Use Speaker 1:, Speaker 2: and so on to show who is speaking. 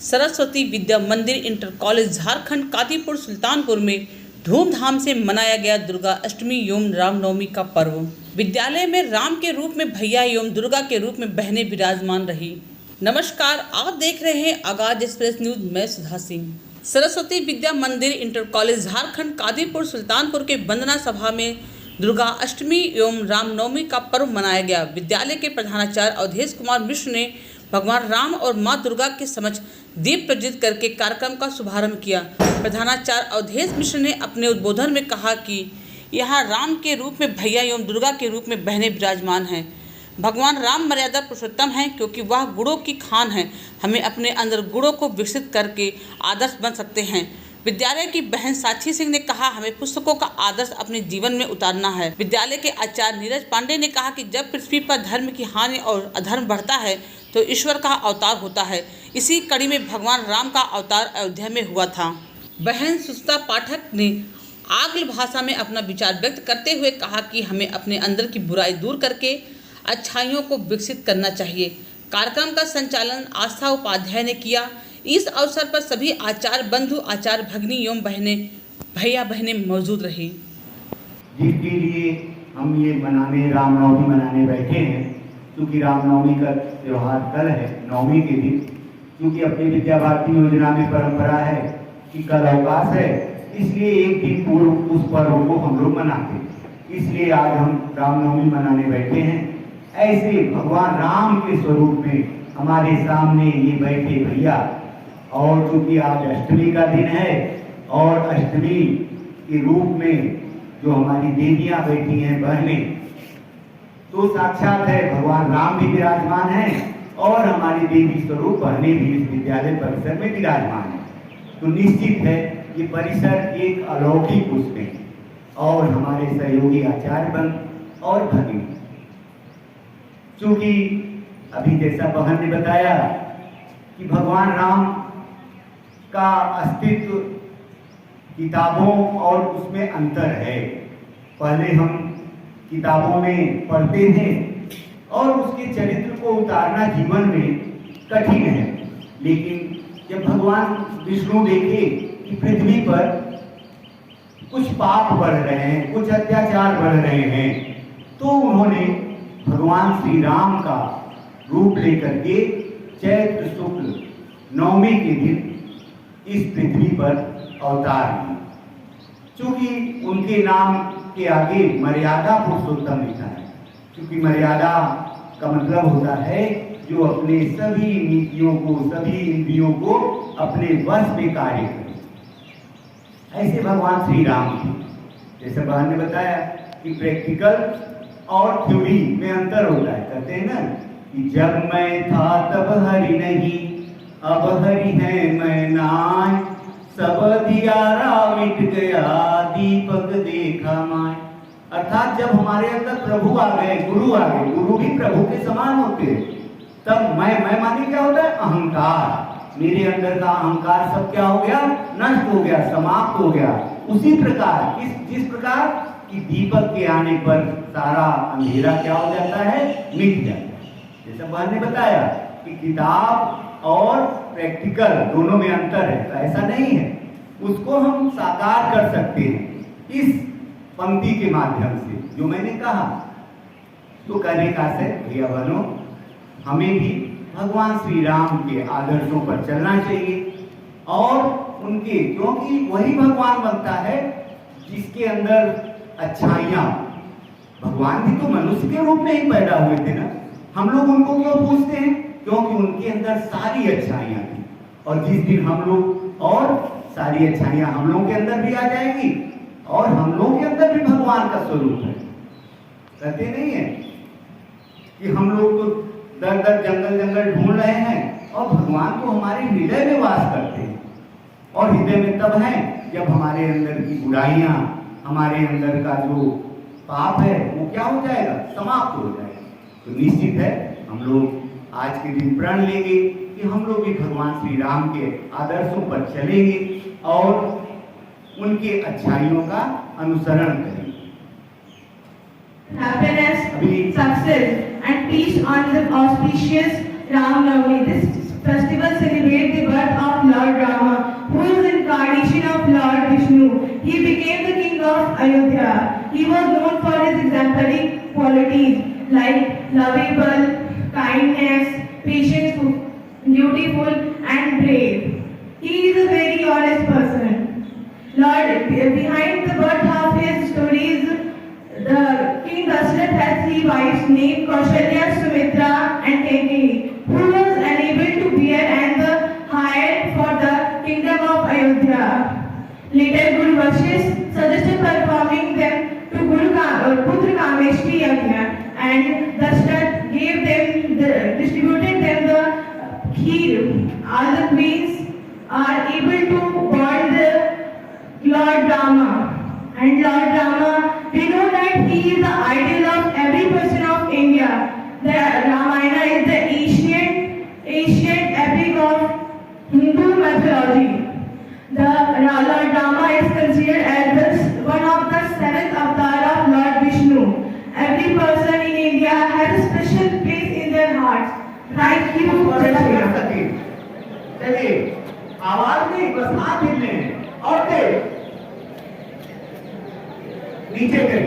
Speaker 1: सरस्वती विद्या मंदिर inter college Jharkhand Kadipur Sultanpur में धूमधाम से मनाया गया दुर्गा अष्टमी एवं रामनवमी का पर्व। विद्यालय में राम के रूप में भैया एवं दुर्गा के रूप में बहनें विराजमान रही। नमस्कार, आप देख रहे हैं आगाज एक्सप्रेस न्यूज। मैं सुधा सिंह। सरस्वती विद्या मंदिर इंटर कॉलेज झारखंड कादीपुर सुल्तानपुर के वंदना सभा में दुर्गा अष्टमी एवं रामनवमी का पर्व मनाया गया। विद्यालय के प्रधानाचार्य अवधेश कुमार मिश्र ने भगवान राम और मां दुर्गा के समक्ष दीप प्रज्वलित करके कार्यक्रम का शुभारंभ किया। प्रधानाचार्य अवधेश मिश्र ने अपने उद्बोधन में कहा कि यहाँ राम के रूप में भैया एवं दुर्गा के रूप में बहनें विराजमान हैं। भगवान राम मर्यादा पुरुषोत्तम हैं क्योंकि वह गुणों की खान है। हमें अपने अंदर गुणों को विकसित करके आदर्श बन सकते हैं। विद्यालय की बहन साक्षी सिंह ने कहा, हमें पुस्तकों का आदर्श अपने जीवन में उतारना है। विद्यालय के आचार्य नीरज पांडे ने कहा कि जब पृथ्वी पर धर्म की हानि और अधर्म बढ़ता है तो ईश्वर का अवतार होता है। इसी कड़ी में भगवान राम का अवतार अयोध्या में हुआ था। बहन सुष्ता पाठक ने आंग्ल भाषा में अपना विचार व्यक्त करते हुए कहा कि हमें अपने अंदर की बुराई दूर करके अच्छाइयों को विकसित करना चाहिए। कार्यक्रम का संचालन आस्था उपाध्याय ने किया। इस अवसर पर सभी आचार्य बंधु, आचार्य भगिनी एवं बहनें, भैया बहनें मौजूद रही।
Speaker 2: जिसके लिए हम ये रामनवमी मनाने बैठे हैं, क्योंकि रामनवमी का त्यौहार कल है, नवमी के दिन। क्योंकि अपनी विद्या भारती योजना में परंपरा है कि कल अवकाश है, इसलिए एक दिन पूर्व उस पर्व को हम लोग मनाते हैं। इसलिए आज हम रामनवमी मनाने बैठे हैं। ऐसे भगवान राम के स्वरूप में हमारे सामने ये बैठे भैया, और चूंकि आज अष्टमी का दिन है और अष्टमी के रूप में जो हमारी देवियां बैठी हैं, बहनें, तो साक्षात है भगवान राम भी विराजमान हैं और हमारी देवी स्वरूप बहनें भी इस विद्यालय परिसर में विराजमान हैं। तो निश्चित है ये परिसर एक अलौकिक उसमें, और हमारे सहयोगी आचार्य बंद और भगिनी, चूंकि अभी जैसा बहन ने बताया कि भगवान राम का अस्तित्व किताबों और उसमें अंतर है। पहले हम किताबों में पढ़ते हैं और उसके चरित्र को उतारना जीवन में कठिन है, लेकिन जब भगवान विष्णु देखे कि पृथ्वी पर कुछ पाप बढ़ रहे हैं, कुछ अत्याचार बढ़ रहे हैं, तो उन्होंने भगवान श्री राम का रूप लेकर के चैत्र शुक्ल नवमी के दिन इस पृथ्वी पर अवतार लिए। चूंकि उनके नाम के आगे मर्यादा पुरुषोत्तम लिखा है, क्योंकि मर्यादा का मतलब होता है जो अपने सभी नीतियों को, सभी इंद्रियों को अपने वश में कार्य करे। ऐसे भगवान श्री राम थे। जैसे बहन ने बताया कि प्रैक्टिकल और थ्योरी में अंतर होता है। कहते हैं ना कि जब मैं था तब हरि नहीं, अब हरि है मैं नाय, सब दियारा मिट गया, दीपक देखा माय। अर्थात जब हमारे अंदर प्रभु आ गए, गुरु आ गए, गुरु भी प्रभु के समान होते हैं, तब मैं माने क्या होता है? अहंकार। मेरे अंदर का अहंकार सब क्या हो गया? नष्ट हो गया, समाप्त हो गया। उसी प्रकार जिस प्रकार कि दीपक के आने पर सारा अंधेरा क्या हो जाता है? मिट जाता है। जैसा बहन ने बताया कि किताब और प्रैक्टिकल दोनों में अंतर है, तो ऐसा नहीं है। उसको हम साकार कर सकते हैं इस पंक्ति के माध्यम से, जो मैंने कहा। तो कहने का से भैया बहनों, हमें भी भगवान श्री राम के आदर्शों पर चलना चाहिए और उनके, क्योंकि वही भगवान बनता है जिसके अंदर अच्छाइयाँ। भगवान भी तो मनुष्य के रूप में ही पैदा हुए थे ना। हम लोग उनको क्यों पूछते हैं? क्योंकि उनके अंदर सारी अच्छाइयाँ थी, और जिस दिन हम लोग, और सारी अच्छाइयाँ हम लोगों के अंदर भी आ जाएगी और हम लोग के अंदर भी भगवान का स्वरूप है। कहते नहीं है कि हम लोग तो दर दर जंगल जंगल ढूंढ रहे हैं और भगवान तो हमारे हृदय में वास करते हैं। और हृदय में तब है जब हमारे अंदर की बुराइयाँ, हमारे अंदर का जो पाप है वो क्या हो जाएगा? समाप्त हो जाएगा। तो निश्चित है हम लोग आज के दिन प्रण लेंगे कि हम लोग भी भगवान श्री राम के आदर्शों पर चलेंगे और उनके अच्छाइयों का अनुसरण करेंगे।
Speaker 3: Happiness, success and peace on the auspicious Ram Navami. This festival celebrates the birth Ayodhya. He was known for his exemplary qualities like lovable, kindness, patience, beautiful, and brave. He is a very honest person. Lord, behind the birth of his stories, the King Dashrath had three wives named Kaushalya, Sumitra, and Kaikeyi, who was unable to bear and hired for the kingdom of Ayodhya. Later, Guru Vashisth suggested performing them to Putra Kameshri Yajna, and Dashrath distributed them the kheer. All the queens are able to born the Lord Rama. And Lord Rama, we know that he is the ideal of every person of India. The Ramayana is the ancient epic of Hindu mythology. The Lord Rama is considered as one of the seventh avatar of Lord Vishnu. Every person in India has a special place in their hearts. Thank you.
Speaker 2: चलिए आवाज नहीं बस हाथ हिलने हैं और नीचे करिए।